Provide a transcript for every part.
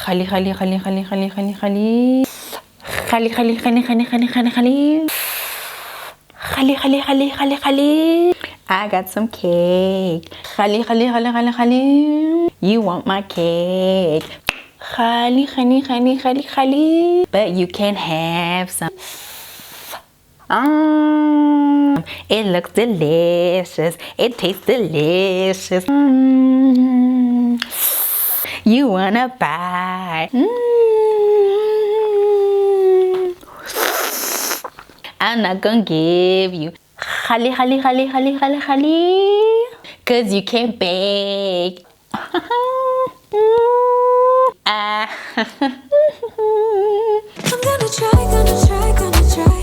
Khali khali khali khali khali khali khali. Khali khali khali khali khali khali khali. Khali khali khali khali khali. I got some cake. Khali khali khali khali khali. You want my cake. Khali khali khali khali khali. But you can have some. It looks delicious. It tastes delicious. You wanna buy? I'm not gonna give you khali khali khali khali khali khali, cause you can't bake. I'm gonna try, gonna try, gonna try.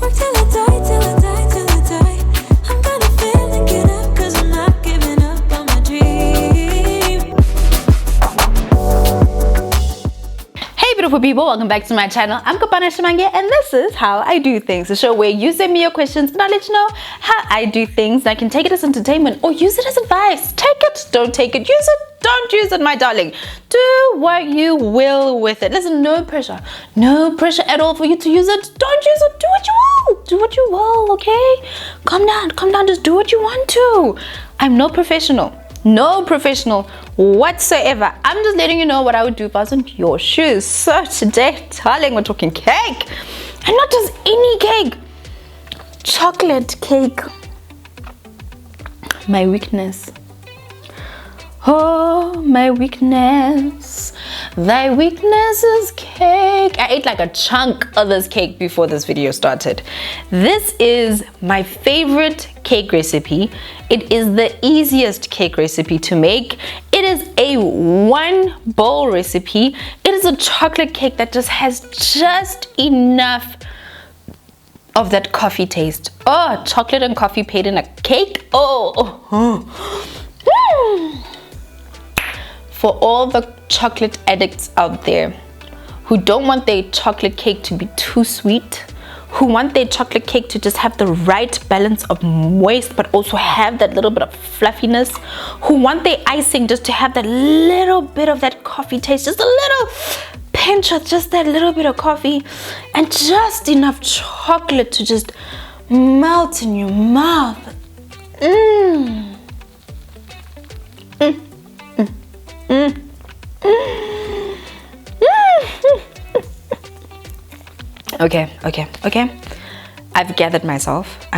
Work till I die, till I die, till I die. I'm gonna fail and get up, cause I'm not giving up on my dream. Hey beautiful people, welcome back to my channel. I'm Kopano Shimange and this is How I Do Things, a show where you send me your questions and I'll let you know how I do things. I can take it as entertainment or use it as advice. Take it, don't take it, use it, don't use it, my darling. Do what you will with it. Listen, no pressure at all for you to use it. Don't use it, do what you will. Do what you will, okay? Calm down, just do what you want to. I'm no professional whatsoever. I'm just letting you know what I would do if I was in your shoes. So today, darling, we're talking cake. And not just any cake. Chocolate cake. My weakness. Oh, my weakness. Thy weakness is cake. I ate like a chunk of this cake before this video started. This is my favorite cake recipe. It is the easiest cake recipe to make. It is a one bowl recipe. It is a chocolate cake that just has just enough of that coffee taste. Oh, chocolate and coffee paired in a cake. For all the chocolate addicts out there who don't want their chocolate cake to be too sweet, who want their chocolate cake to just have the right balance of moist but also have that little bit of fluffiness, who want their icing just to have that little bit of that coffee taste, just a little pinch of just that little bit of coffee and just enough chocolate to just melt in your mouth. Okay. I've gathered myself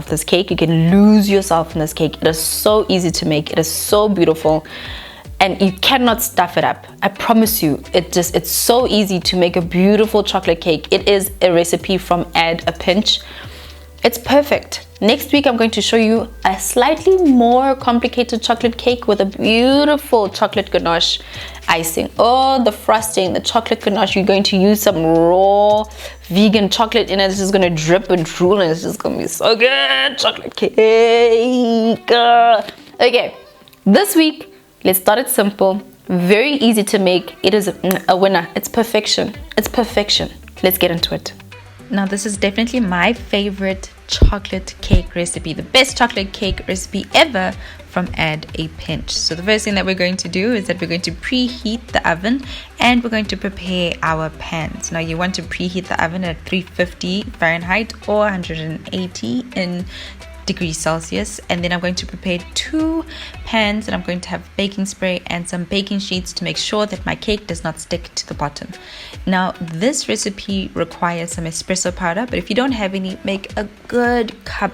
this cake. You can lose yourself in this cake. It is so easy to make. It is so beautiful. And you cannot stuff it up. I promise you, it's so easy to make a beautiful chocolate cake. It is a recipe from Add a Pinch. It's perfect. Next week, I'm going to show you a slightly more complicated chocolate cake with a beautiful chocolate ganache icing. Oh, the frosting, the chocolate ganache. You're going to use some raw vegan chocolate in it. It's just going to drip and drool and it's just going to be so good. Chocolate cake. Okay, this week, let's start it simple. Very easy to make. It is a winner. It's perfection. It's perfection. Let's get into it. Now this is definitely my favorite chocolate cake recipe, the best chocolate cake recipe ever from Add a Pinch. So the first thing that we're going to do is that we're going to preheat the oven and we're going to prepare our pans. Now you want to preheat the oven at 350 Fahrenheit or 180 in degrees Celsius, and then I'm going to prepare 2 pans and I'm going to have baking spray and some baking sheets to make sure that my cake does not stick to the bottom. Now this recipe requires some espresso powder, but if you don't have any, make a good cup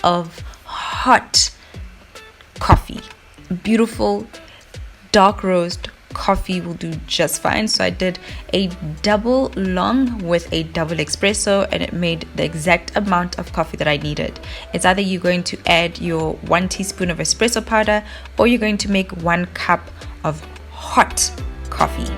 of hot coffee. Beautiful dark roast coffee will do just fine. So I did a double long with a double espresso and it made the exact amount of coffee that I needed. It's either you're going to add your 1 teaspoon of espresso powder or you're going to make 1 cup of hot coffee.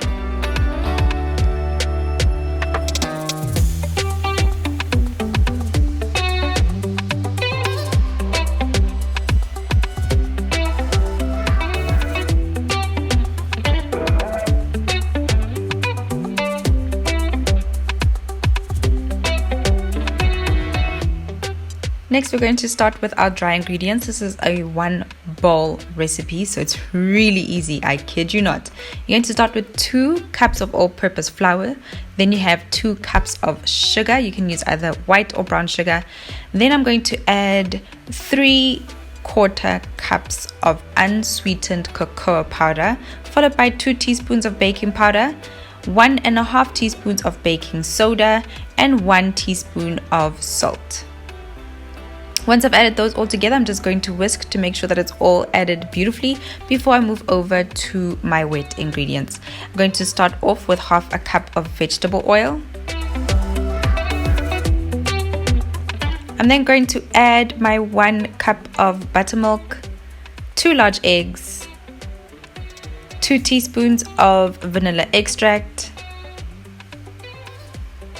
Next, we're going to start with our dry ingredients. This is a 1 bowl recipe, so it's really easy, I kid you not. You're going to start with 2 cups of all-purpose flour. Then you have 2 cups of sugar. You can use either white or brown sugar. Then I'm going to add 3/4 cups of unsweetened cocoa powder, followed by 2 teaspoons of baking powder, 1.5 teaspoons of baking soda, and 1 teaspoon of salt. Once I've added those all together, I'm just going to whisk to make sure that it's all added beautifully before I move over to my wet ingredients. I'm going to start off with 1/2 cup of vegetable oil. I'm then going to add my 1 cup of buttermilk, 2 large eggs, 2 teaspoons of vanilla extract,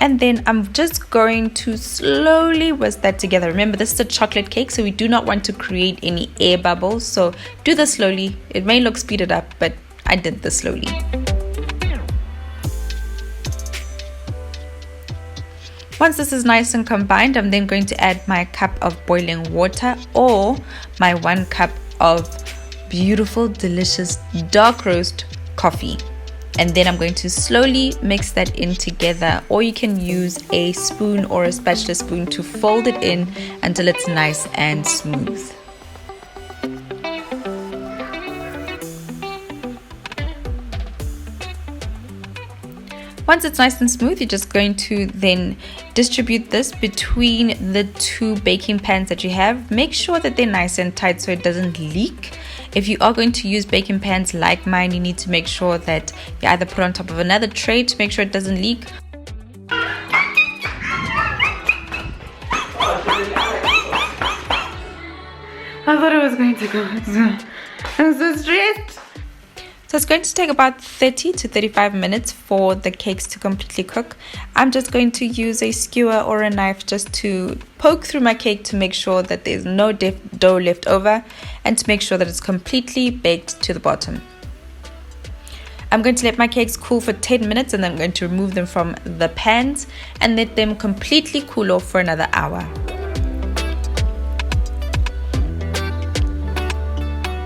and then I'm just going to slowly whisk that together. Remember, this is a chocolate cake, so we do not want to create any air bubbles, so do this slowly. It may look speeded up, but I did this slowly. Once this is nice and combined, I'm then going to add my cup of boiling water or my 1 cup of beautiful, delicious dark roast coffee. And then I'm going to slowly mix that in together, or you can use a spoon or a spatula spoon to fold it in until it's nice and smooth. Once it's nice and smooth, you're just going to then distribute this between the 2 baking pans that you have. Make sure that they're nice and tight so it doesn't leak. If you are going to use baking pans like mine, you need to make sure that you either put on top of another tray to make sure it doesn't leak. I thought it was going to go. I'm so stressed. So it's going to take about 30 to 35 minutes for the cakes to completely cook. I'm just going to use a skewer or a knife just to poke through my cake to make sure that there's no dough left over and to make sure that it's completely baked to the bottom. I'm going to let my cakes cool for 10 minutes and then I'm going to remove them from the pans and let them completely cool off for another hour.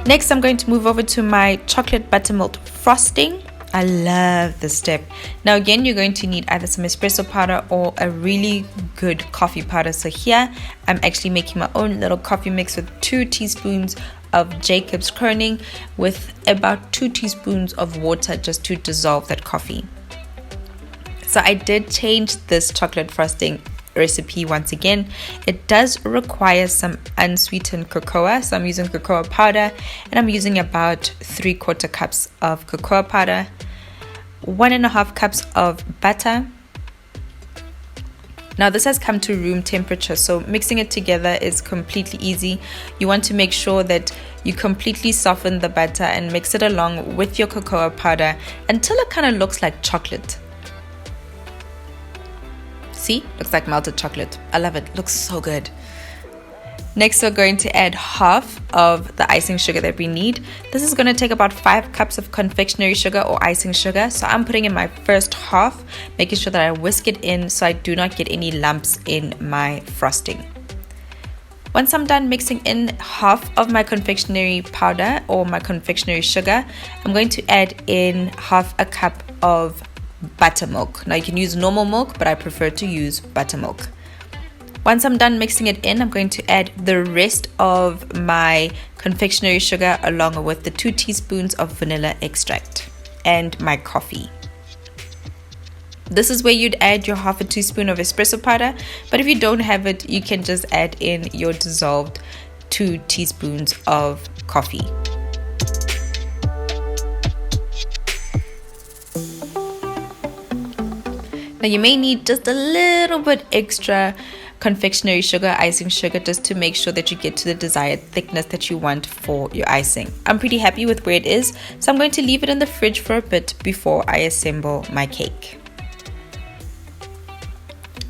Next, I'm going to move over to my chocolate buttermilk frosting. I love this step. Now again, you're going to need either some espresso powder or a really good coffee powder. So here, I'm actually making my own little coffee mix with 2 teaspoons of Jacob's Kroning with about 2 teaspoons of water just to dissolve that coffee. So I did change this chocolate frosting recipe once again. It does require some unsweetened cocoa, so I'm using cocoa powder and I'm using about 3/4 cups of cocoa powder, 1.5 cups of butter. Now this has come to room temperature, so mixing it together is completely easy. You want to make sure that you completely soften the butter and mix it along with your cocoa powder until it kind of looks like chocolate. See, looks like melted chocolate. I love it, looks so good. Next, we're going to add half of the icing sugar that we need. This is going to take about 5 cups of confectionery sugar or icing sugar. So I'm putting in my first half, making sure that I whisk it in so I do not get any lumps in my frosting. Once I'm done mixing in half of my confectionery powder or my confectionery sugar, I'm going to add in 1/2 cup of buttermilk. Now you can use normal milk, but I prefer to use buttermilk. Once I'm done mixing it in, I'm going to add the rest of my confectionery sugar along with the 2 teaspoons of vanilla extract and my coffee. This is where you'd add your 1/2 teaspoon of espresso powder, but if you don't have it, you can just add in your dissolved 2 teaspoons of coffee. Now you may need just a little bit extra confectionery sugar, icing sugar, just to make sure that you get to the desired thickness that you want for your icing. I'm pretty happy with where it is, so I'm going to leave it in the fridge for a bit before I assemble my cake.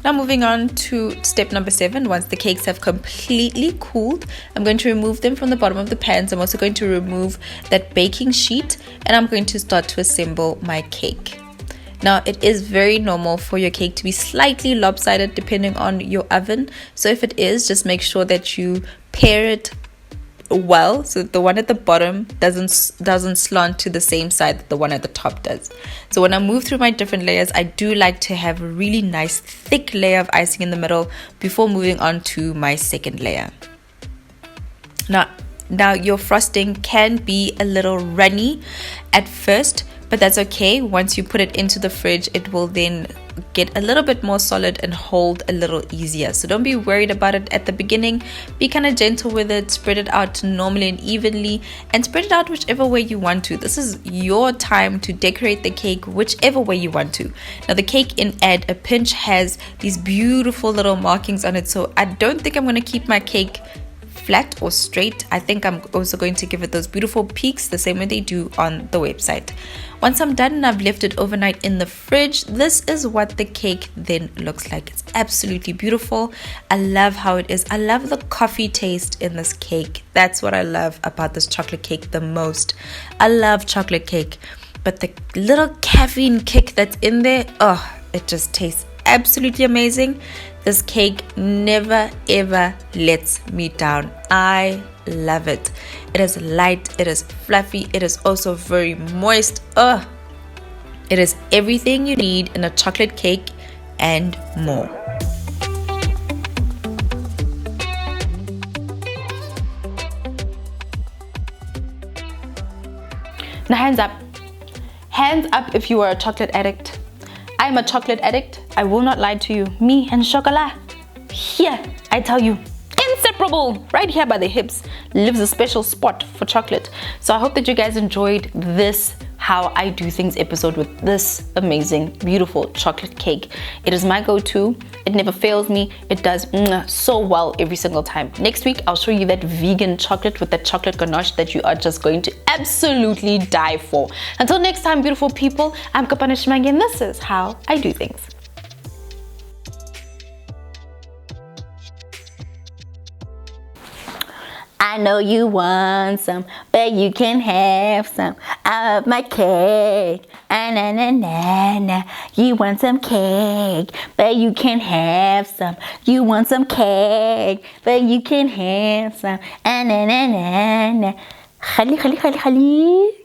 Now moving on to step number 7. Once the cakes have completely cooled, I'm going to remove them from the bottom of the pans. I'm also going to remove that baking sheet and I'm going to start to assemble my cake. Now, it is very normal for your cake to be slightly lopsided depending on your oven. So if it is, just make sure that you pair it well, so the one at the bottom doesn't slant to the same side that the one at the top does. So when I move through my different layers, I do like to have a really nice thick layer of icing in the middle before moving on to my second layer. Now your frosting can be a little runny at first, but that's okay. Once you put it into the fridge, it will then get a little bit more solid and hold a little easier. So don't be worried about it at the beginning. Be kind of gentle with it, spread it out normally and evenly, and spread it out whichever way you want to. This is your time to decorate the cake whichever way you want to. Now the cake in Add a Pinch has these beautiful little markings on it, so I don't think I'm going to keep my cake flat or straight. I think I'm also going to give it those beautiful peaks the same way they do on the website. Once I'm done and I've left it overnight in the fridge, this is what the cake then looks like. It's absolutely beautiful. I love how it is. I love the coffee taste in this cake. That's what I love about this chocolate cake the most. I love chocolate cake, but the little caffeine kick that's in there, oh, it just tastes absolutely amazing. This cake never ever lets me down. I love it. It is light, it is fluffy, it is also very moist. It is everything you need in a chocolate cake and more. Now hands up if you are a chocolate addict. I'm a chocolate addict. I will not lie to you. Me and chocolat. Here, I tell you, inseparable. Right here by the hips lives a special spot for chocolate. So I hope that you guys enjoyed this How I Do Things episode with this amazing, beautiful chocolate cake. It is my go-to. It never fails me. It does so well every single time. Next week, I'll show you that vegan chocolate with that chocolate ganache that you are just going to absolutely die for. Until next time, beautiful people, I'm Kopano Shimange and this is How I Do Things. I know you want some, but you can have some of my cake. Ah, na na na na. You want some cake, but you can have some. You want some cake, but you can have some. Ah, na na na na. Khali khali khali khali.